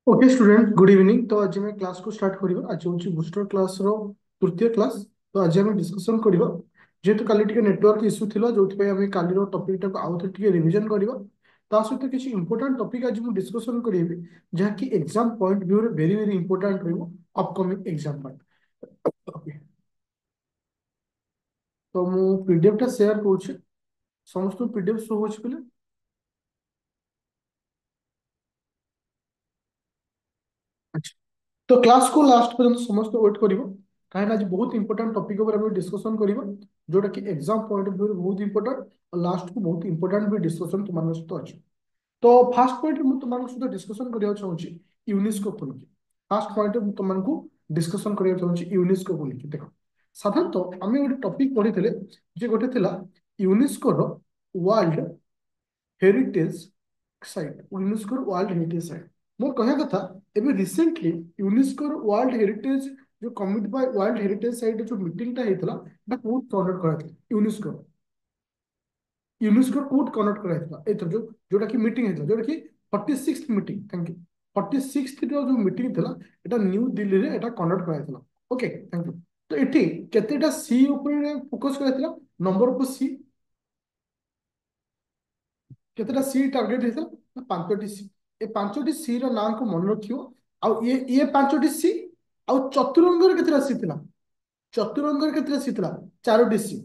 Okay student good evening. तो आज मैं क्लास को स्टार्ट करिबा। आज होची बूस्टर क्लास रो तृतीय क्लास। तो आज हम डिस्कशन करिबा जेहेतु काली टिके नेटवर्क इश्यू थिला जोथि पे हम काली रो टॉपिक टाको आउथ टिके रिवीजन करिबा। ता सहित किछि इंपोर्टेंट टॉपिक आज हम डिस्कशन करिबे जहा कि एग्जाम पॉइंट व्यू रे वेरी वेरी इंपोर्टेंट रहबो अपकमिंग एग्जाम पॉइंट। ओके, तो मु पीडीएफ टा शेयर करूछि। समस्त पीडीएफ शो होछि पले। अच्छा, तो क्लास को लास्ट पर्यंत समस्त वेट करिवो काहे आज बहुत इंपोर्टेंट टॉपिक ऊपर हम डिस्कशन करिवो जोटा कि एग्जाम पॉइंट ऑफ व्यू बहुत इंपोर्टेंट और लास्ट को बहुत इंपोर्टेंट भी डिस्कशन तुम सहित अछि। तो फास्ट पॉइंट मु तुम सहित डिस्कशन करिया चाहूची यूनेस्को को लेके। फास्ट पॉइंट मु तुमको डिस्कशन करिया चाहूची यूनेस्को को लेके। देखो, साधारणतः आम गोटे टॉपिक पढ़ी जे गोटे थिला यूनेस्को रो world heritage site. UNESCO world heritage site मोर कहया कथा एबे रिसेंटली यूनेस्को वर्ल्ड हेरिटेज जो commit by world heritage site जो मीटिंग टा हेतला बा कोड कंडक्ट करा था यूनेस्को। यूनेस्को कोड कंडक्ट करा था एथर जो जोटा कि मीटिंग हेतला जोटा कि 46th meeting. Thank you. 46th जो मीटिंग थला एटा न्यू दिल्ली रे एटा कंडक्ट करा था। Okay, thank you. तो एठी केतेटा सी ऊपर फोकस करा था। नंबर ऑफ सी केतेटा सी टार्गेट हेता ना पांचटी सी। ए पांचटी सी रो नाम को मन रखियो। आउ ये पांचटी सी। आउ चतुरंगर केतेटा सी थिला। चतुरंगर केतेटा सी थिला। चारोटी सी।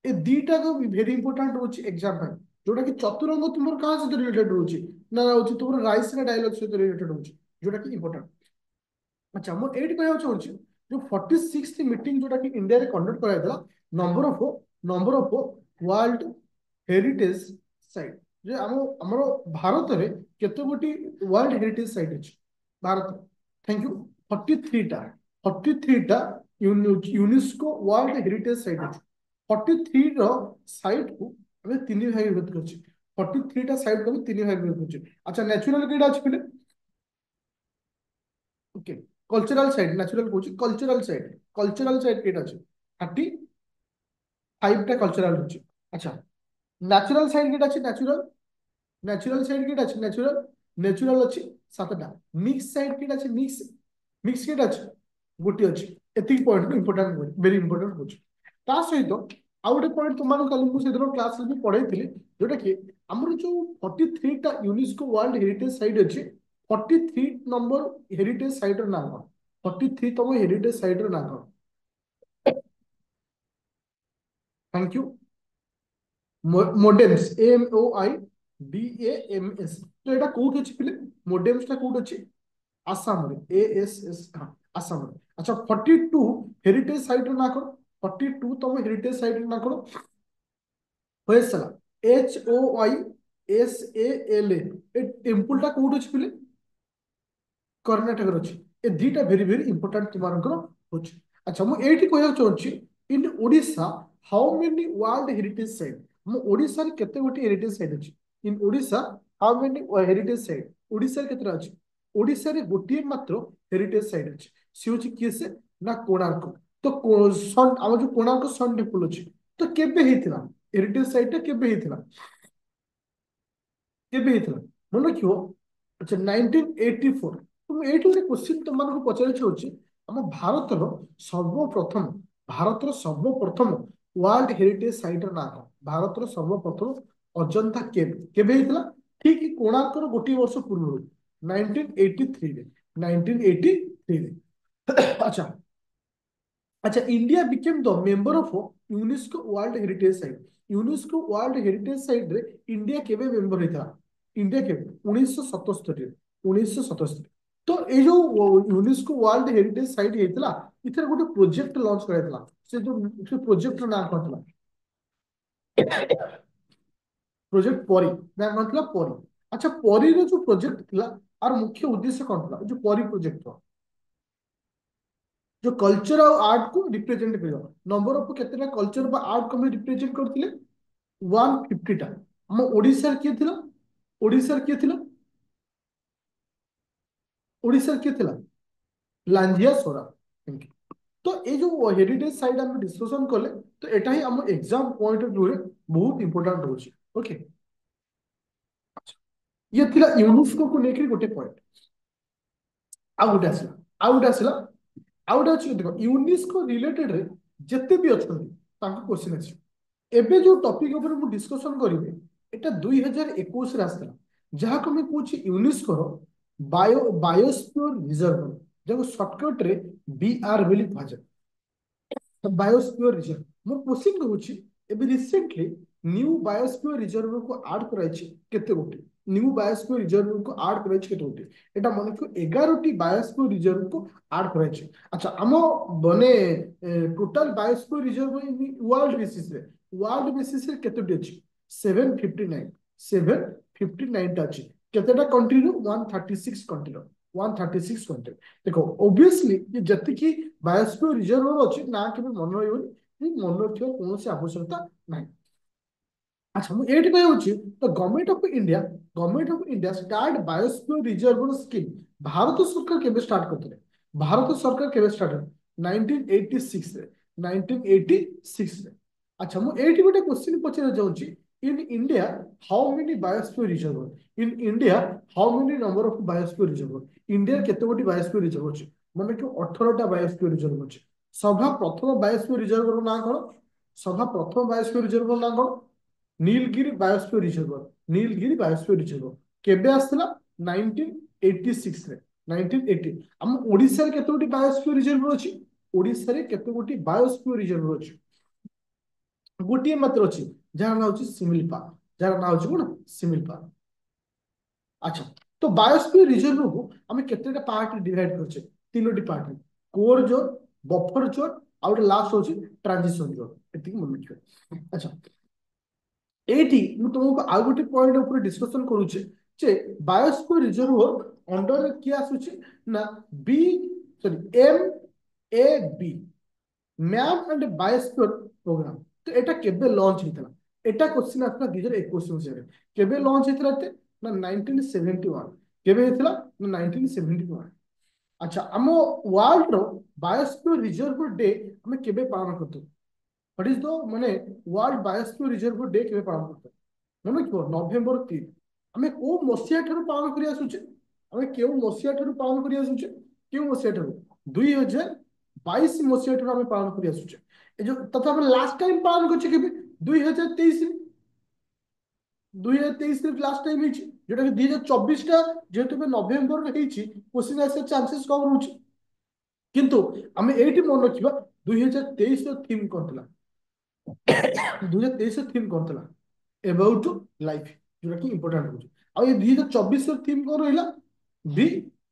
ए दीटा को वेरी इंपोर्टेंट होची एग्जाम पे। जोटा कि चतुरंग तुमर कहां से रिलेटेड होची ना होची तुमर राइस रे डायलॉग से रिलेटेड होची जोटा कि इंपोर्टेंट। अच्छा, मु एट कहया चाहूची जो 46th मीटिंग जोटा कि इंडिया रे कंडक्ट कराइतला number of world heritage site जे हमरो भारत रे केते गोटी वर्ल्ड हेरिटेज साइट अछि भारत। Thank you. 43 टा। 43 टा यूनेस्को वर्ल्ड हेरिटेज साइट अछि। 43 रो साइट को हमें तीन भाग विभक्त करछि। 43 टा साइट को हम तीन भाग विभक्त करछि। अच्छा, नेचुरल केडा अछि पहिले। ओके, कल्चरल साइट नेचुरल कहूँ कल्चरल साइट केटा अच्छे 35 टा कल्चरल अच्छे। अच्छा, नेचुरल साइट केटा अच्छे नेचुरल साइट केटा अच्छे नेचुरल अच्छे 7टा। मिक्स साइट केटा अच्छे मिक्स मिक्स केटा अच्छे गोटी अच्छे। एतिक पॉइंट इंपोर्टेंट वेरी इंपोर्टेंट होची। ता सहित आउ गोटे पॉइंट तुम कल मुझे क्लास भी पढ़ाई जोटा कि आमर जो 43 टा यूनेस्को वर्ल्ड हेरिटेज साइट अच्छे 43 नंबर हेरिटेज साइट ना कौन। 43 तम हेरिटेज साइट ना कौन। Thank you. Modems MOIDAMS। तो यहाँ कौट अच्छी पिले मोडेम्स टा कौट अच्छी आसाम रे ASS। हाँ, आसाम रे। अच्छा, 42 हेरिटेज साइट ना कौन। 42 तम हेरिटेज साइट ना कौन होयसला HOISALA। ए टेम्पल टा कौट अच्छी पिले कर्णाटक अच्छी। ए दीटा भेरी भेरी इंपोर्टेंट तुमको होची। अच्छा, मु एठी कहया चाहूची in Odisha how many world heritage site. मु ओडिशा रे केते गोटी हेरिटेज साइट अछि। In Odisha how many heritage site Odisha रे केते अछि। ओडिशा रे गोटी मात्र हेरिटेज साइट अछि। सी होची किए से ना कोणार्क। तो सन हम जो कोणार्क सन टेम्पल अछि तो केबे हेतिला हेरिटेज साइट केबे हेतिला केबे हेतिला मन रखियो। अच्छा, 1984। तो एठी गोटे क्वेश्चन तुमको पचारे होची हम सर्वप्रथम भारतर सर्वप्रथम वर्ल्ड हेरिटेज साइट ना कौन। भारतर सर्वप्रथम अजंता केव केबे हेतिला ठीक कोणार्कर गोटी वर्ष पूर्व 1983 रे। 1983 रे। अच्छा। अच्छा, India became the member of UNESCO world heritage site. UNESCO world heritage site रे इंडिया केबे मेंबर हेता। इंडिया केबे 1977 रे। 1977। तो ए जो यूनेस्को वर्ल्ड हेरिटेज साइट हेतला इथर गोटे प्रोजेक्ट लॉन्च कराइतला। से प्रोजेक्ट ना कहतला प्रोजेक्ट परी ना कहतला परी। अच्छा, परी रो जो प्रोजेक्ट थिला आर मुख्य उद्देश्य कौन था जो परी प्रोजेक्ट जो कल्चर और आर्ट को रिप्रेजेंट कर नंबर ऑफ केतेटा कल्चर बा आर्ट को रिप्रेजेंट करथिले 150 टा। हम ओडिसा किए थिला ओडिसा किए थिला ओडिसा किए थिला लांजिया सोरा। Thank you। तो ये जो हेरिटेज साइट हम डिस्कशन कले तो एटा ही हम एग्जाम पॉइंट ऑफ व्यू रे बहुत इंपोर्टेंट होची। ओके, ये थिला यूनेस्को को लेकर गोटे पॉइंट। ଆଉ ଗୋଟେ ଆସିଲା ଆଉ ଗୋଟେ ଆସିଲା ଆଉ ଗୋଟେ ଅଛି ଦେଖ ୟୁନେସ୍କୋ ରିଲେଟେଡ୍ ରେ ଯେତେ ବି ଅଛନ୍ତି ତାଙ୍କ क्वेश्चन ଅଛି। ଏବେ ଯୋଉ ଟପିକ ଉପରେ ମୁଁ डिस्कशन କରିବି এটা 2021 ରେ ଆସିଥିଲା ଯାହାକୁ ମୁଁ କହୁଛି ୟୁନେସ୍କୋର ବାୟୋସ୍ଫିୟର ରିଜର୍ଭ ଯାହାକୁ ସର୍ଟକଟ ରେ BR ବୋଲି କୁହାଯାଏ। बायोस्फीयर रिजर्व मोर क्वेश्चन कहूँ एबे रिसेंटली न्यू बायोस्फीयर रिजर्व को ऐड कराइछि केते गोटे न्यू बायोस्फीयर रिजर्व को ऐड कराइछि केते गोटे एटा मन को 11 टी बायोस्फीयर रिजर्व को ऐड कराइछि। अच्छा हम बने total biosphere reserve in world basis रे केते टी अछि 759 759 टा अछि केतेटा कंट्री रो 136 कंट्री रो 136 कंट्री देखो ओब्वियसली ये जति की बायोस्फीयर रिजर्व अच्छी ना के मन रही मन रखा कौन आवश्यकता ना। अच्छा मुझे ये तो government of India start biosphere reserve scheme Bharat सरकार केबे स्टार्ट करते भारत सरकार केबे स्टार्ट 1986 रे 1986 रे। अच्छा मुझे गोटे क्वेश्चन पचार जाऊँगी in India how many biosphere reserve in India how many number of biosphere reserve India केते गोटी बायोस्फीयर रिजर्व अछि माने कि 18टा बायोस्फीयर रिजर्व अछि। सभा प्रथम बायोस्फीयर रिजर्व रो ना कोन सभा प्रथम बायोस्फीयर रिजर्व रो ना कोन Nilgiri biosphere reserve Nilgiri biosphere reserve केबे आस्थिला 1986 रे 1980 हम ओडिसा रे केते गोटी बायोस्फीयर रिजर्व अछि ओडिसा रे केते गोटी बायोस्फीयर रिजर्व अछि गोटिए मात्र अछि जार ना होछि सिमिलपा जार ना होछि कोन सिमिलपा। अच्छा तो बायोस्फीयर रिजर्व को हमें केतेटा पार्ट डिवाइड करछे तीनोटी part core zone buffer zone और लास्ट होछि ट्रांजिशन जोन एतिक मन रखियो। अच्छा एटी मु तुमको आउ गोटे पॉइंट ऊपर डिस्कशन करूचे जे बायोस्फीयर रिजर्व अंडर किया आसुची ना बी sorry MAB map and biosphere programme तो एटा केबे लॉन्च हितला एटा क्वेश्चन आसला 2021 मसिया केबे लॉन्च हितला ते ना 1971 केबे हितला ना 1971। अच्छा हम वर्ल्ड रो बायोस्फीयर रिजर्व डे हम केबे पालन करतो व्हाट इज द माने वर्ल्ड बायोस्फीयर रिजर्व डे केबे पालन करतो मन कि नवेम्बर 3 आम कौ मसीहा ठार पालन कर आसुचे आम क्यों मसीहा ठार पालन कर आसुचे क्यों मसीहा ठार 2022 मसीहा ठार आम पालन कर आसुचे ए जो तथा हम लास्ट टाइम पालन करछे केबे 2023 2023 लास्ट टाइम होची जोटा कि 2024 टा जेहेतु नवेम्बर रे होईची क्वेश्चन आसे चांसेस कम रहउची किंतु आम एठी मन रखिबा 2023 रो थीम कोन 2023 थीम कौन था अबाउट लाइफ जोटा कि इंपोर्टेंट हो ये 2024 थीम कौन रहा बी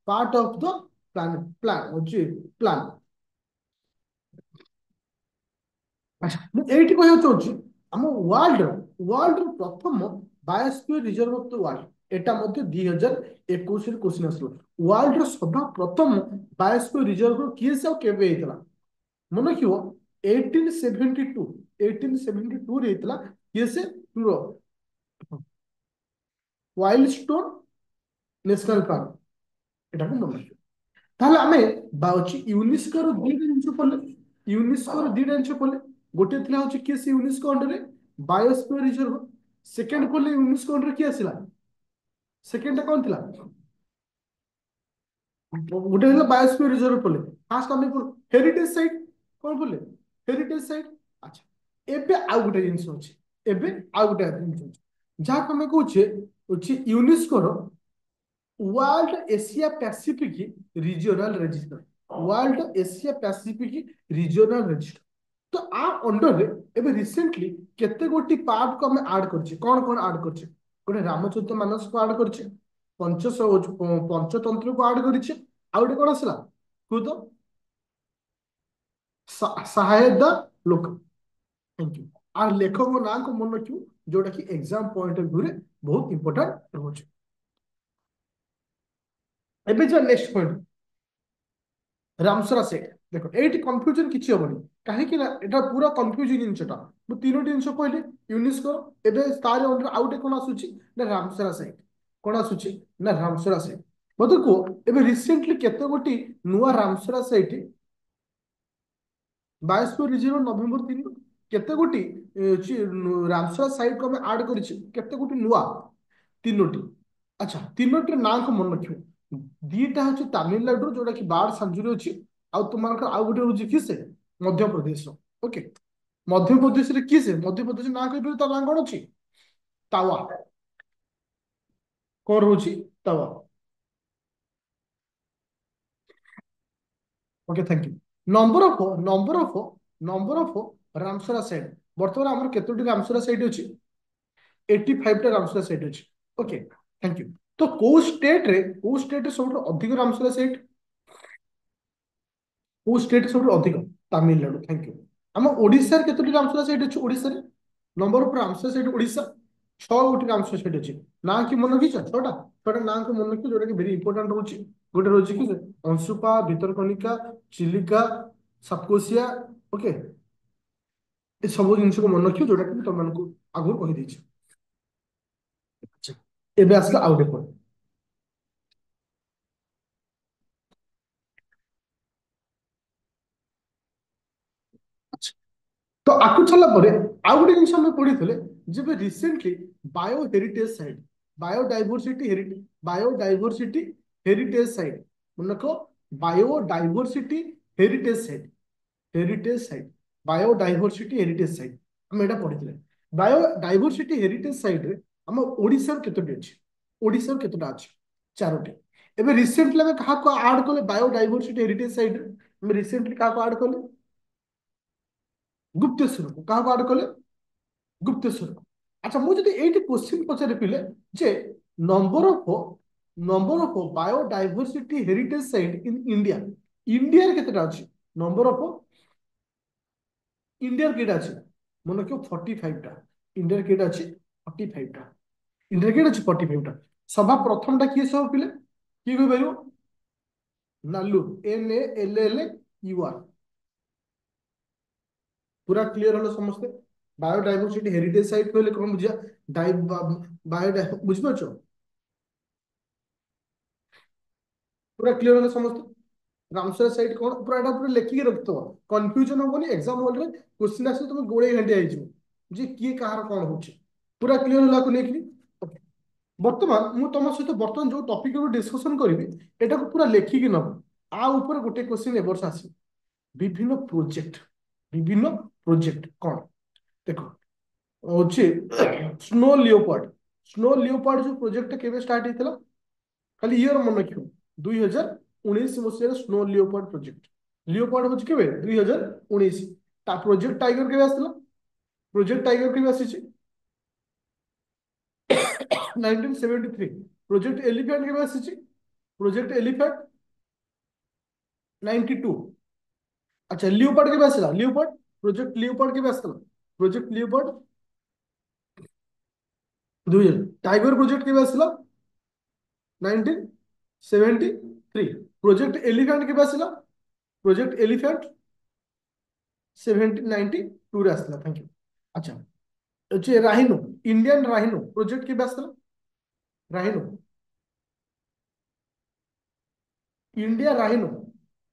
part of the plan plan होची प्लान। अच्छा मुझे कहना चाहूँगी आम वर्ल्ड वर्ल्ड प्रथम biosphere reserve of the world एटा मध्य 2021 क्वेश्चन आसलो वर्ल्ड सभा प्रथम बायोस्फीयर रिजर्व किए से केबे हेतला मन रखियो 1872 1872 रे हेतला किए से वाइल्ड स्टोन नेशनल पार्क एटा को मन रखियो ताहले आमे बाउची यूनेस्को रो दुईटा जिनिस पले यूनेस्को रो दुईटा जिनिस पले गोटे थिला होची किए से यूनेस्को अंडर रे बायोस्फीयर रिजर्व सेकंड पले यूनेस्को अंडर किए आसिला सेकंड टा कोन थिला गोटे थिला बायोस्फीयर रिजर्व पले फास्ट आमे हेरिटेज साइट कोन पले हेरिटेज साइट। अच्छा एबे आ गोटे जिनिस होची एबे आ गोटे जिनिस होची जहा हमें कहूचे होची यूनेस्को रो world Asia Pacific regional register world Asia Pacific regional register तो आ अंडर रे एबे रिसेंटली केते गोटी पार्ट को हम ऐड करछि कोन कोन ऐड करछि गोटे रामचरित मानस को ऐड करछि पंचतंत्र को ऐड करछि आ गोटे कोन आसला खुद सहायता लोक थैंक यू आ लेखक ना को मन रखियो जोटा कि एग्जाम पॉइंट ऑफ व्यू रे बहुत इंपोर्टेंट रहउछि। एबे जो नेक्स्ट पॉइंट रामसरा सेट देखो एटी कंफ्यूजन किछि होबनी काहे कि ना एटा पूरा कंफ्यूजिंग जिंसटा मु तीनोटी जिंस कहले यूनेस्को एबे तार अंडर आउटे कोन आसुची ना रामसरा सेट कोन आसुची ना रामसरा सेट मते को एबे रिसेंटली केते गोटी नुवा रामसरा सेट बायोस्फीयर रिजर्व नवेम्बर 3 केते गोटी रामसरा साइट को हम ऐड करिछि केते गोटी नुवा तीनोटी। अच्छा तीनोटी नाम को मन रखियो दीटा हूँ तमिलनाडु जोटा कि बार्ड सेंचुरी अच्छी आउ तुम आउ गोटे हूँ कि से मध्य प्रदेश। ओके मध्य प्रदेश रे किए से मध्य प्रदेश ना कह तार ना कौन अच्छी तावा कौन रोची तावा। Okay thank you. Number of Ramsara site बर्तमान आम केतोटी रामसरा साइट अच्छी 85 रामसरा साइट अच्छी। Okay thank you. तो को स्टेट रे सब अधिक रामसरा साइट को स्टेट सब अधिक तमिलनाडु थैंक यू। आम ओडिशा केतोटी रामसरा साइट अच्छी ओडिशा रे number of Ramsara site Odisha 6 गोटी रामसरा साइट अच्छी ना कि मन रखी 6टा ना को मन रखी जोटा कि भेरी इंपोर्टाट रोचे गोटे रोचे कि अंशुपा भितरकनिका चिलिका सातकोशिया। ओके ये सब जिन को मन रखियो जोटा कि तुमको आगु कही अच्छा एबे आसला आउ देखो। अच्छा तो आकु छला परे आउ गोटे जिन हम पढ़ी जब recently bio heritage site biodiversity heritage site मन रखो biodiversity heritage site biodiversity heritage site हम एटा पढ़ी बायोडाइवर्सिटी हेरिटेज साइट रे हम ओडिसा केतोटी अछि ओडिसा केतोटा अछि 4टी। एबे रिसेंटली हम कहा को ऐड कले बायोडाइवर्सिटी हेरिटेज साइट रे हम रिसेंटली कहा को ऐड कले गुप्तेश्वर को कहा को ऐड कले गुप्तेश्वर को। अच्छा मुझे जब ये क्वेश्चन पचारे पिले जे number of biodiversity heritage site in India India केतेटा अछि नंबर ऑफ इंडिया केटा अछि मन क्यों 45टा इंडिया केटा अछि 45टा इंडिया केटा अछि 45टा। सभा प्रथम टा किए सब पिले किए कहि परियो नालू NALLUR पूरा क्लियर हलो समस्ते। बायोडाइवर्सिटी हेरिटेज साइट कहले कौन बुझिया बायो बुझिपारछ पूरा क्लियर हलो समस्ते। रामसर साइट कौन पूरा एटा पूरा लेखिक रखितो कंफ्यूजन होबनी एग्जाम हॉल रे क्वेश्चन आसे तुम गोळे घंटे आइजो जे किए कहार कौन होची पूरा क्लियर होला को लेखिली। बर्तमान मु तुम सहित बर्तमान जो टॉपिक डिस्कशन करी एटा को पूरा लेखिक नब आ ऊपर गोटे क्वेश्चन ए वर्ष आसी विभिन्न प्रोजेक्ट कौन देखो होची स्नो लियोपार्ड जो प्रोजेक्ट केबे स्टार्ट हेतला खाली ईयर मन रखियो 2019 मसीहा स्नो लियोपार्ड प्रोजेक्ट लियोपार्ड होची केबे 2019 ता प्रोजेक्ट टाइगर केबे आसला प्रोजेक्ट टाइगर केबे आसीची 1973 प्रोजेक्ट एलिफेंट केबे आसीची प्रोजेक्ट एलिफेंट 92। अच्छा लियोपार्ड केबे आसला लियोपार्ड प्रोजेक्ट लियोपार्ड केबे आसला प्रोजेक्ट लियोपार्ड 2000 टाइगर प्रोजेक्ट केबे आसला 1973 प्रोजेक्ट एलिफेंट केबे आसला प्रोजेक्ट एलिफेंट 1792 रे आसला थैंक यू। अच्छा अच्छे राहिनो इंडियन राहिनो प्रोजेक्ट केबे आसला राहिनो इंडिया राहिनो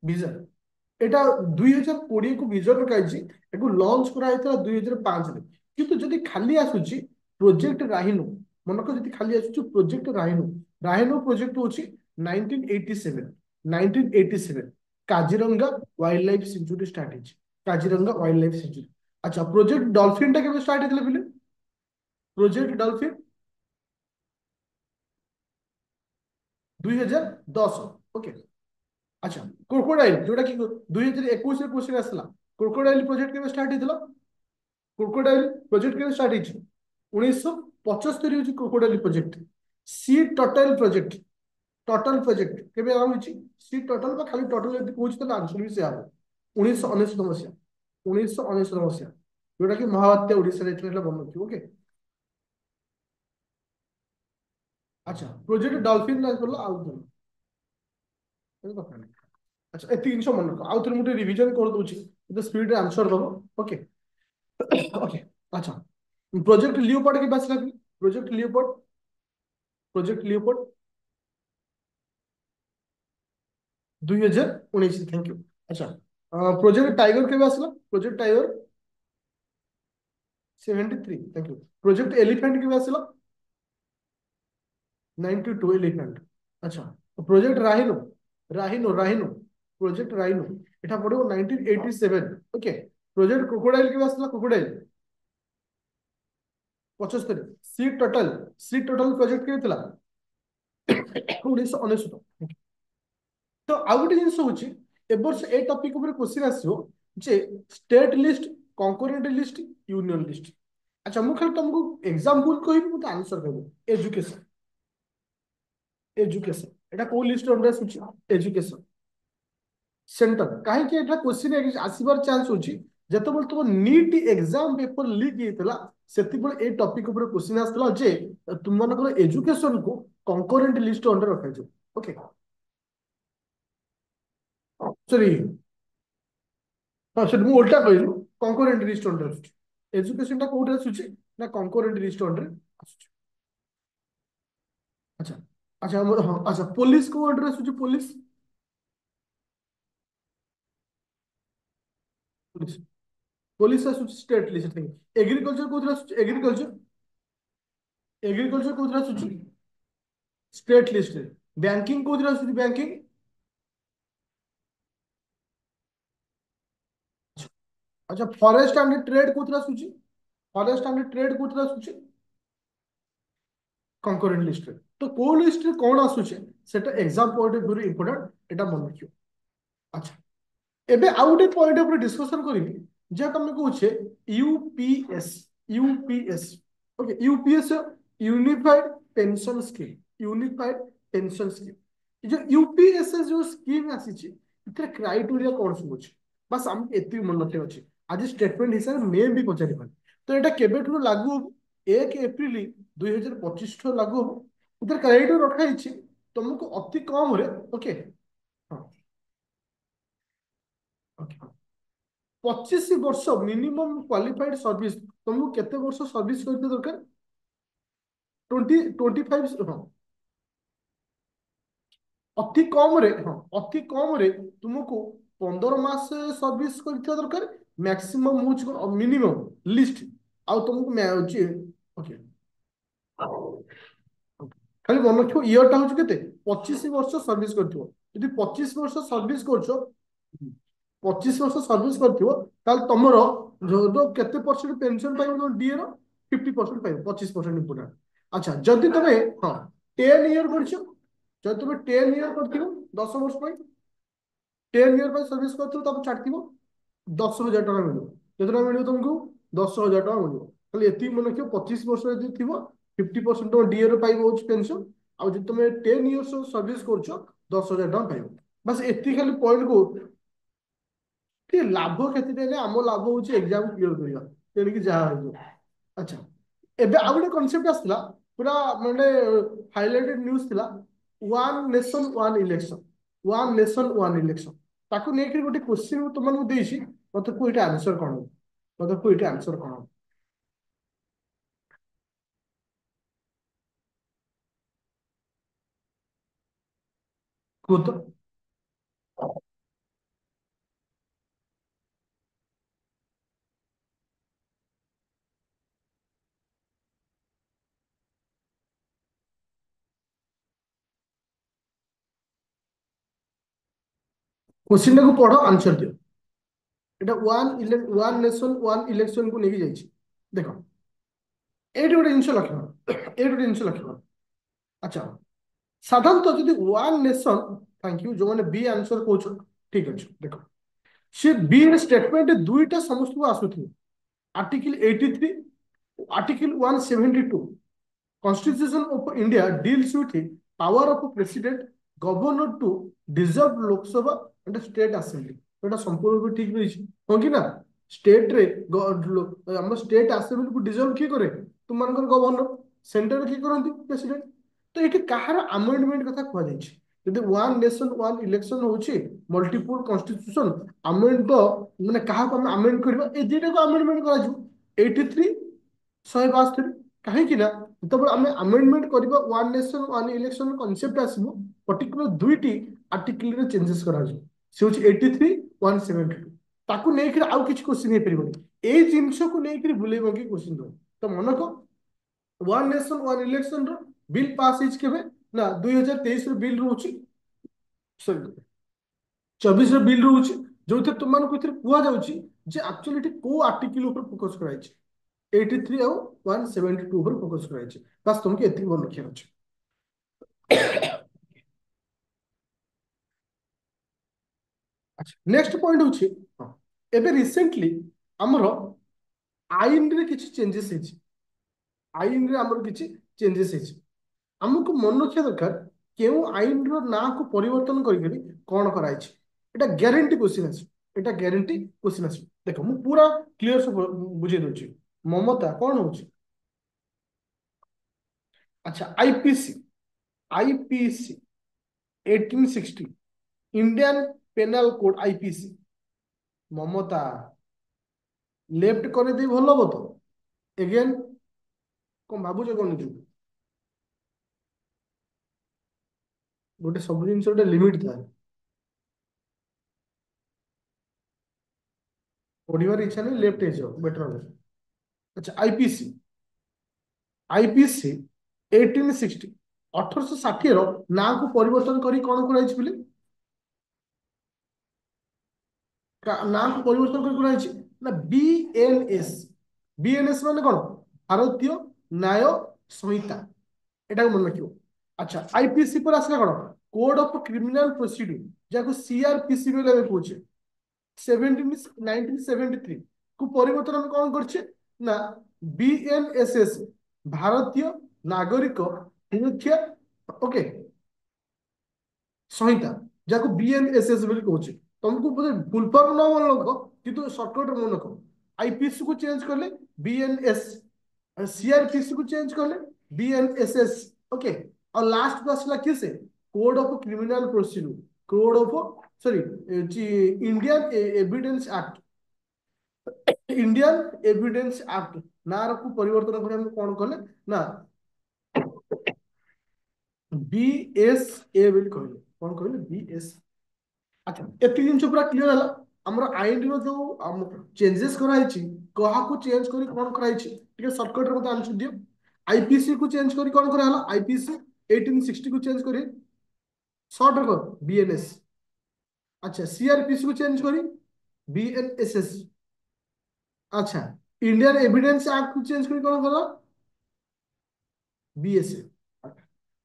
विजन এটা 2020 को विजन रखाई एगो लॉन्च करा हेतला 2005 रे किंतु जदी खाली आसुची प्रोजेक्ट राहिनो मनक जदी खाली आसुची प्रोजेक्ट राहिनो राहिनो प्रोजेक्ट होची 1987 1987 Kaziranga wild life sanctuary start हेची काजीरंगा वाइल्ड लाइफ सेंचुरी। अच्छा प्रोजेक्ट डॉल्फिन टा केबे स्टार्ट हेतला बिले प्रोजेक्ट डॉल्फिन 2010 ओके। अच्छा क्रोकोडाइल जोटा कि 2021 रे क्वेश्चन आसला क्रोकोडाइल प्रोजेक्ट केबे स्टार्ट हेतला क्रोकोडाइल प्रोजेक्ट केबे स्टार्ट हेची 1975 होची क्रोकोडाइल प्रोजेक्ट। सी टोटल प्रोजेक्ट केबे आरंभ होची सी टोटल बा खाली टोटल यदि पूछ तो आंसर भी से आबो 1999 मसिया 1999 मसिया जोटा कि महाबात्या ओडिसा रे इतने बन रखी ओके। अच्छा प्रोजेक्ट डॉल्फिन ना बोला आउ अच्छा एति जिनस मन रख आउ थे मुझे रिविजन कर दूची तो स्पीड रे आंसर दबो ओके ओके। अच्छा प्रोजेक्ट लियोपार्ड के पास लगे प्रोजेक्ट लियोपार्ड 2019 थैंक यू। अच्छा प्रोजेक्ट टाइगर के पास project tiger 73 thank you. Project elephant के पास 92 एलिफेंट। अच्छा project rhino, rhino project rhino एटा पड़ो 1987। ओके, प्रोजेक्ट क्रोकोडाइल के आसला क्रोकोडाइल 75। सी टोटल प्रोजेक्ट के थिला 1999। तो आउ गोटे जिनस होची ए वर्ष ए टॉपिक ऊपर क्वेश्चन आसीयो जे state list, concurrent list, union list. अच्छा मु खाली तुमको एग्जांपल कहबी मत आंसर कहबो। एजुकेशन, एजुकेशन एटा को लिस्ट अंडर आସୁଛି? एजुकेशन सेंटर कहीं एटा क्वेश्चन आसीबार चांस होची जेतेबेले तुम नीट एग्जाम पेपर लीक हेतला सेति बेले ए टॉपिक ऊपर क्वेश्चन आस्तला जे तुम मनकर एजुकेशन को कंकरेंट लिस्ट अंडर रखा जाय। ओके सॉरी, हाँ से मु उल्टा कहलु, कंकरेंट लिस्ट अंडर आସୁଛି। एजुकेशन टा कोठे आସୁଛି ना कंकरेंट लिस्ट अंडर आସୁଛି। अच्छा अच्छा हाँ अच्छा पुलिस को अंडर आସୁଛି? पुलिस पुलिस पुलिस आସୁଛି स्टेट लिस्ट। एग्रीकल्चर कोथरे आସୁଛି? एग्रीकल्चर एग्रीकल्चर कोथरे आସୁଛି? State list. बैंकिंग कोथरे आସୁଛି? बैंकिंग अच्छा फॉरेस्ट एंड ट्रेड कोथरे आସୁଛି? फॉरेस्ट एंड ट्रेड कोथरे आସୁଛି? Concurrent list. तो को लिस्ट रे कोन आସୁଛି सेटा एग्जाम पॉइंट ऑफ व्यू रे इंपोर्टेंट एटा मन रखियो। अच्छा एबे आउ गोटे पॉइंट ऊपर डिस्कशन करिबी जे तुम कहूछे UPS. UPS okay, UPS unified pension scheme, unified pension scheme. ये जो यूपीएस जो स्कीम आसीची इतरे क्राइटेरिया कोन सब अछि बस हम एति मन रखे अछि। आज स्टेटमेंट हिसाब में भी पचारि पारे। तो एटा केबेठु लागू हो? 1 अप्रैल 2025 ठो लागू हो। इतरे क्राइटेरिया रखा हिची तुमको अति कम रे। ओके हाँ ओके 25 वर्ष मिनिमम क्वालिफाइड सर्विस तुमको केते वर्ष सर्विस करते दरकार? 25। हाँ अति कम रे, हाँ अति कम रे तुमको 15 मास सर्विस करते दरकार। मैक्सिमम हो मिनिमम लिस्ट आउ तुमको ओके खाली मन रखियो इयर टा होची केते 25 वर्ष सर्विस करथियो। यदि 25 वर्ष सर्विस करछो, 25 वर्ष सर्विस करथियो ताल तमरो जो केते परसेंट पेंशन पाइबो तो डीए रो 50% पाइबो। 25% इंपोर्टेंट। अच्छा जदि तमे हां 10 ईयर करछो, जदि तमे 10 ईयर करथियो 10 वर्ष पाई 10 ईयर पाई सर्विस करथियो तब छाड़थियो 10,000 टका मिलियो। केतना मिलियो तुमको? 10,000 टका मिलियो। खाली एति मन रखियो 25 वर्ष यदि थिबो 50% तो डीए रो पाइबो पेंशन। आ जदि तमे 10 इयर्स सर्विस करछो 10,000 टका पाइबो। बस एति खाली पॉइंट को कि लाभ क्षति देले आम लाभ होची एग्जाम क्लियर करिया तेन कि जहा हो। अच्छा एबे आ गोटे कांसेप्ट आसला पूरा माने हाइलाइटेड न्यूज़ थिला one nation one election. One nation one election ताको नेकरी गोटे क्वेश्चन तुमन को देछि मते को इटा आंसर कोन? मते को इटा आंसर कोन? को तो क्वेश्चन को पढ़ो आंसर दियो। एटा वन नेशन वन इलेक्शन को नेकी जाइछि। देखो एटी गोटे जिनिस लक्ष्य, एटी गोटे जिनिस लक्ष्य। अच्छा साधारणतः जदि वन नेशन, थैंक यू जो मैंने बी आंसर कहछ ठीक अछि। देखो से बी स्टेटमेंट दुईटा समस्त को आसुथि article 83, article 172 Constitution of India deals with the power of president governor to dissolve Lok Sabha and state assembly। तो संपूर्ण रूप ठीक नहीं हो कि ना स्टेट रे हम स्टेट असेंबली को डिजल्व किए करे तुम मानकर गवर्नर सेंटर किए करंती प्रेसिडेंट। तो ये कहार अमेंडमेंट कथा कह जाइछ यदि वन नेशन वन इलेक्शन होची मल्टीपल कॉन्स्टिट्यूशन अमेंड तो माने कहा को अमेंड करबा ए दुटा को अमेंडमेंट करा जो 83 162 कहीं ना तो आम अमेंडमेंट करबा one nation one election concept आसीबो पर्टिकुलर दुईटी आर्टिकल रे चेंजेस करा जो से होची 83 172 ताकू नेक आउ किछ क्वेश्चन हे परिबो ए जिंस को नेक बुलेबो कि क्वेश्चन दो। तो मन को वन नेशन वन इलेक्शन रो बिल पास इज केबे ନା 2023 ର ବିଲ୍ ରହୁଛି, ସରି 24 ର ବିଲ୍ ରହୁଛି, ଯୋଉଥିରେ ତୁମମାନଙ୍କୁ ଏଥିରେ କୁହାଯାଉଛି ଯେ ଆକ୍ଚୁଆଲି ଏଠି କୋଉ ଆର୍ଟିକଲ ଉପରେ ଫୋକସ କରାଯାଇଛି। 83 ଆଉ 172 ଉପରେ ଫୋକସ କରାଯାଇଛି। ବାସ୍ ତୁମକୁ ଏତିକି ମନେ ରଖିବାର ଅଛି। ଆଚ୍ଛା ନେକ୍ସଟ ପଏଣ୍ଟ ହଉଛି, ହଁ, ଏବେ ରିସେଣ୍ଟଲି ଆମର ଆଇନରେ କିଛି ଚେଞ୍ଜେସ୍ ହେଇଛି। ଆଇନରେ ଆମର କିଛି ଚେଞ୍ଜେସ୍ ହେଇଛି। ଆମକୁ ମନେ ରଖିବା ଦରକାର କେଉଁ ଆଇନର ନାଁକୁ ପରିବର୍ତ୍ତନ କରିକରି କଣ କରାଯାଇଛି। ଏଟା ଗ୍ୟାରେଣ୍ଟି କ୍ୱେଶ୍ଚିନ୍ ଆସିବ। ଏଟା ଗ୍ୟାରେଣ୍ଟି କ୍ୱେଶ୍ଚିନ୍ ଆସିବ। ଦେଖ ମୁଁ ପୁରା କ୍ଲିୟର ସବୁ ବୁଝେଇ ଦଉଛି। ମମତା କଣ ହଉଛି? ଆଚ୍ଛା IPC, IPC 1860, Indian penal code IPC. Mamata left କରିଦେଇ ଭଲ ହବ ତ? ଏଗେନ୍ କଣ ଭାବୁଛ କଣ ନିଜକୁ? ଗୋଟେ ସବୁ ଜିନିଷ ଗୋଟେ ଲିମିଟ ଥାଏ। ପଢିବାର ଇଚ୍ଛା ନାହିଁ ଲେଫ୍ଟ ହେଇଯାଅ ବେଟର ହବ। ଆଚ୍ଛା ଆଇପିସି, ଆଇପିସି 1860, 1860 ର ନାଁକୁ ପରିବର୍ତ୍ତନ କରି କଣ କରାଯାଇଛି ବୋଲି ନାଁକୁ ପରିବର୍ତ୍ତନ କରି କରାଯାଇଛି ନା ବିଏନଏସ୍। ବିଏନଏସ୍ ମାନେ କଣ? ଭାରତୀୟ ନ୍ୟାୟ ସଂହିତା। ଏଟାକୁ ମନେ ରଖିବ। ଆଚ୍ଛା ଆଇପିସି ପରେ ଆସିଲା କଣ? କୋଡ ଅଫ କ୍ରିମିନାଲ ପ୍ରୋସିଡିଂ, ଯାହାକୁ ସିଆରପିସି ବୋଲି ଆମେ କହୁଛେ। 1973 କୁ ପରିବର୍ତ୍ତନ ଆମେ କଣ କରିଛେ ନା ବିଏନଏସଏସ୍, ଭାରତୀୟ ନାଗରିକ ସୁରକ୍ଷା, ଓକେ, ସଂହିତା, ଯାହାକୁ ବିଏନଏସଏସ୍ ବୋଲି କହୁଛେ। ତମକୁ ବୋଧେ ଫୁଲ ଫର୍ମ ନ ମନେ ରଖ କିନ୍ତୁ ସର୍ଟକଟ ମନେ ରଖ। ଆଇପିସି କୁ ଚେଞ୍ଜ କଲେ ବିଏନଏସ୍, ସିଆରପିସି କୁ ଚେଞ୍ଜ କଲେ ବିଏନଏସଏସ୍, ଓକେ। ଆଉ ଲାଷ୍ଟ କୁ ଆସିଲା କିଏ ସେ? Code of criminal procedure, code of sorry Indian evidence act. Indian evidence act ନାଁ କୁ ପରିବର୍ତ୍ତନ କରି ଆମେ କଣ କଲେ ନା ବିଏସଏ ବୋଲି କହିଲେ। କଣ କହିଲେ? ବିଏସ୍। ଆଚ୍ଛା ଏତିକି ଜିନିଷ ପୁରା କ୍ଲିୟର ହେଲା। ଆମର ଆଇନର ଯୋଉ ଚେଞ୍ଜେସ୍ କରାଯାଇଛି, କାହାକୁ ଚେଞ୍ଜ କରି କଣ କରାଯାଇଛି ଟିକେ ସର୍ଟକଟରେ ମତେ ଆନ୍ସର ଦିଅ। ଆଇପିସି କୁ ଚେଞ୍ଜ କରି କଣ କରାହେଲା? ଆଇପିସି 1860 କୁ ଚେଞ୍ଜ କରି ସର୍ଟ କର ବିଏନଏସ୍। ଆଚ୍ଛା ସିଆରପିସି କୁ ଚେଞ୍ଜ କରି ବିଏନଏସଏସ୍। ଆଚ୍ଛା ଇଣ୍ଡିଆନ ଏଭିଡେନ୍ସ ଆକ୍ଟ କୁ ଚେଞ୍ଜ କରି କଣ କଲ? ବିଏସଏ।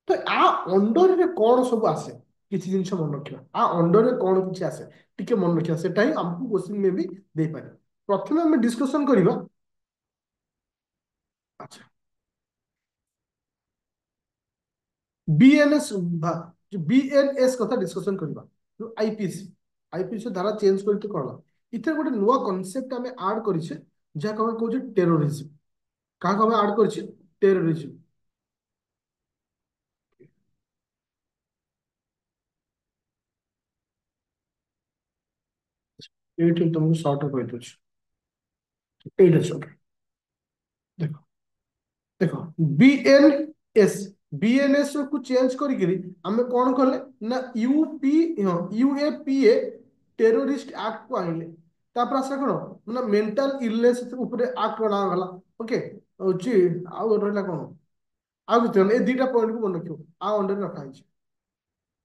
ତ ଆ ଅଣ୍ଡରରେ କଣ ସବୁ ଆସେ କିଛି ଜିନିଷ ମନେ ରଖିବା। ଆ ଅଣ୍ଡରରେ କଣ କିଛି ଆସେ ଟିକେ ମନେ ରଖିବା, ସେଟା ହିଁ ଆମକୁ କ୍ୱେଶ୍ଚିନ୍ ମେ ବି ଦେଇପାରେ। ପ୍ରଥମେ ଆମେ ଡିସ୍କସନ କରିବା। ଆଚ୍ଛା ବିଏନଏସ୍, ବିଏନଏସ୍ କଥା ଡିସ୍କସନ କରିବା। ଆଇପିସି, ଆଇପିସି ଧାରା ଚେଞ୍ଜ କରିତେ କଣ ଏଥିରେ ଗୋଟେ ନୂଆ କନସେପ୍ଟ ଆମେ ଆଡ୍ କରିଛେ, ଯାହାକୁ ଆମେ କହୁଛେ ଟେରୋରିଜିମ। କାହାକୁ ଆମେ ଆଡ୍ କରିଛେ? ଟେରୋରିଜିମ। ଏଇଠି ତମକୁ ସର୍ଟ କହିଦଉଛି। ଏଇଟା ସର୍ଟ ଦେଖ, ଦେଖ ବିଏନଏସ୍, ବିଏନଏସ୍ କୁ ଚେଞ୍ଜ କରିକିରି ଆମେ କଣ କଲେ ନା ୟୁପି, ୟୁଏପିଏ ଟେରୋରିଷ୍ଟ ଆକ୍ଟ କୁ ଆଣିଲେ। ତାପରେ ଆସିଲା କଣ ନା ମେଣ୍ଟାଲ ଇଲନେସ ଉପରେ ଆକ୍ଟ ବନାଗଲା। ଓକେ, ହଉଛି ଆଉ ରହିଲା କଣ? ଆଉ କିଛି ଏ ଦିଟା ପଏଣ୍ଟକୁ ମନେ ରଖିବ। ଆ ଅଣ୍ଡରରେ ରଖା ହେଇଛି।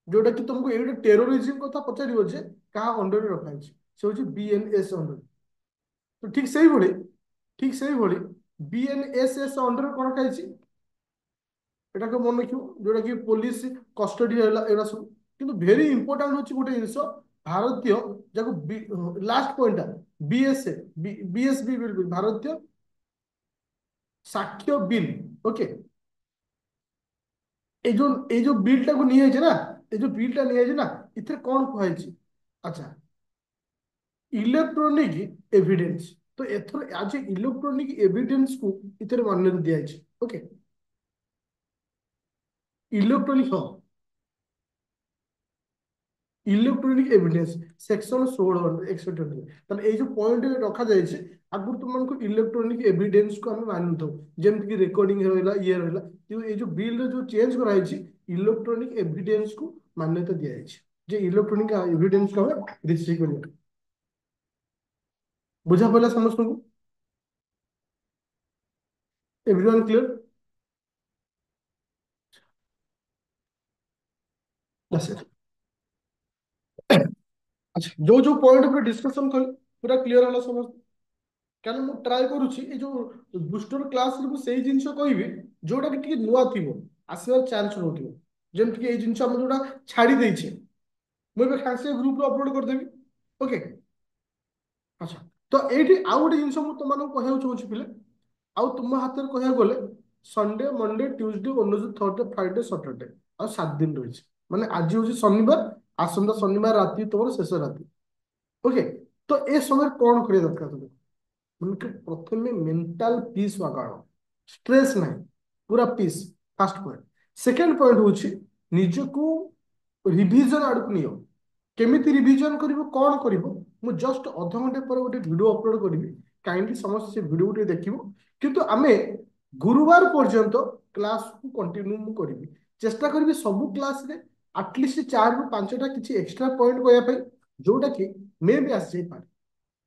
ଯୋଉଟା କି ତମକୁ ଏଇଟା ଟେରୋରିଜିମ କଥା ପଚାରିବ ଯେ କାହା ଅଣ୍ଡରରେ ରଖା ହେଇଛି, ସେ ହଉଛି ବିଏନଏସ୍ ଅଣ୍ଡର। ତ ଠିକ ସେଇଭଳି ବିଏନଏସଏସ୍ ଅଣ୍ଡରରେ କଣ ରଖା ହେଇଛି ଏଟାକୁ ମନେ ରଖିବ। ଯୋଉଟା କି ପୋଲିସ କଷ୍ଟଡି ହେଲା ଏଗୁଡା ସବୁ। କିନ୍ତୁ ଭେରି ଇମ୍ପୋର୍ଟାଣ୍ଟ ହଉଛି ଗୋଟେ ଜିନିଷ, ଭାରତୀୟ ଯାହାକୁ ଲାଷ୍ଟ ପଏଣ୍ଟଟା ବିଏସଏ, ବିଏସବି, ଭାରତୀୟ ସାକ୍ଷ୍ୟ ବିଲ୍। ଓକେ, ଏଇ ଯୋଉ ବିଲଟାକୁ ନିଆଯାଇଛି ନା, ଏଇ ଯୋଉ ବିଲଟା ନିଆଯାଇଛି ନା, ଏଥିରେ କଣ କୁହାଯାଇଛି? ଆଚ୍ଛା ଇଲେକ୍ଟ୍ରୋନିକ ଏଭିଡେନ୍ସ। ତ ଏଥର ଆଜି ଇଲେକ୍ଟ୍ରୋନିକ ଏଭିଡେନ୍ସ କୁ ଏଥିରେ ମାନ୍ୟତା ଦିଆଯାଇଛି। ଓକେ, ଇଲେକ୍ଟ୍ରୋନିକ, ହଁ, ଇଲେକ୍ଟ୍ରୋନିକ ଏଭିଡେନ୍ସ ସେକ୍ସନ 16 61। ତାହେଲେ ଏଇ ଯୋଉ ପଏଣ୍ଟ ରଖାଯାଇଛି, ଆଗରୁ ତୁମମାନଙ୍କୁ ଇଲେକ୍ଟ୍ରୋନିକ ଏଭିଡେନ୍ସ କୁ ଆମେ ମାନୁଥାଉ, ଯେମିତିକି ରେକର୍ଡିଂ ରହିଲା, ଇଏ ରହିଲା। କିନ୍ତୁ ଏଇ ଯୋଉ ବିଲରେ ଯୋଉ ଚେଞ୍ଜ କରାଯାଇଛି, ଇଲେକ୍ଟ୍ରୋନିକ ଏଭିଡେନ୍ସ କୁ ମାନ୍ୟତା ଦିଆଯାଇଛି, ଯେ ଇଲେକ୍ଟ୍ରୋନିକ ଏଭିଡେନ୍ସ କୁ ଆମେ ରିସିଭ କରିବା। ବୁଝା ପଡ଼ିଲା ସମସ୍ତଙ୍କୁ? Everyone clear? ଆଚ୍ଛା ଆଚ୍ଛା ଯୋଉ ଯୋଉ ପଏଣ୍ଟ ଉପରେ ଡିସ୍କସନ କଲି ପୁରା କ୍ଲିୟର ହେଲା ସମସ୍ତେ। କାରଣ ମୁଁ ଟ୍ରାଏ କରୁଛି ଏଇ ଯୋଉ ବୁଷ୍ଟର କ୍ଲାସରେ ମୁଁ ସେଇ ଜିନିଷ କହିବି ଯୋଉଟା କି ଟିକେ ନୂଆ ଥିବ, ଆସିବାର ଚାନ୍ସ ରହୁଥିବ। ଯେମିତିକି ଏଇ ଜିନିଷ ଆମେ ଯୋଉଟା ଛାଡି ଦେଇଛେ, ମୁଁ ଏବେ ସାଙ୍ଗେ ସାଙ୍ଗେ ଗ୍ରୁପରେ ଅପଲୋଡ କରିଦେବି। ଓକେ। ଆଚ୍ଛା। ତ ଏଇଠି ଆଉ ଗୋଟେ ଜିନିଷ ମୁଁ ତମମାନଙ୍କୁ କହିବାକୁ ଚାହୁଁଛି ପିଲେ, ଆଉ ତୁମ ହାତରେ କହିବାକୁ ଗଲେ Sunday Monday Tuesday Wednesday Thursday Friday Saturday ଆଉ 7 ଦିନ ରହିଛି। ମାନେ ଆଜି ହଉଛି ଶନିବାର, ଆସନ୍ତା ଶନିବାର ରାତି ତମର ଶେଷ ରାତି। ଓକେ। ତ ଏ ସମୟରେ କଣ କରିବା ଦରକାର ତୁମେ? उनके प्रथमे मेंटल पीस वागाड़, स्ट्रेस नहीं, पूरा peace. First point. Second point होची निजको रिवीजन आड़क नियो। केमिति रिवीजन करिवो कोन करिवो, मु जस्ट आधा घंटे पर गोटे वीडियो अपलोड करिवि, काइंडली समस्त से वीडियो टे देखिवो। किंतु आमे गुरुवार पर्यंत क्लास को कंटिन्यू मु करिवि, चेष्टा करिवि सब क्लास रे एटलीस्ट 4 रु 5 टा किछि एक्स्ट्रा पॉइंट कहया पई, जोटा कि मे भी आस जाई पारे।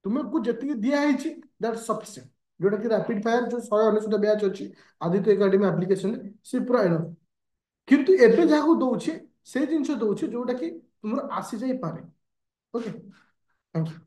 तुमको जी दिया दैट सफिशिएंट, जोटा कि रैपिड फायर जो 199 बैच अच्छी आदित्य एकेडमी एप्लिकेशन सी पूरा एनफ। किंतु एबे जहां दउछि से जिंस दउछि जोटा कि तुमर आसी जाई पारे। Okay, thank you.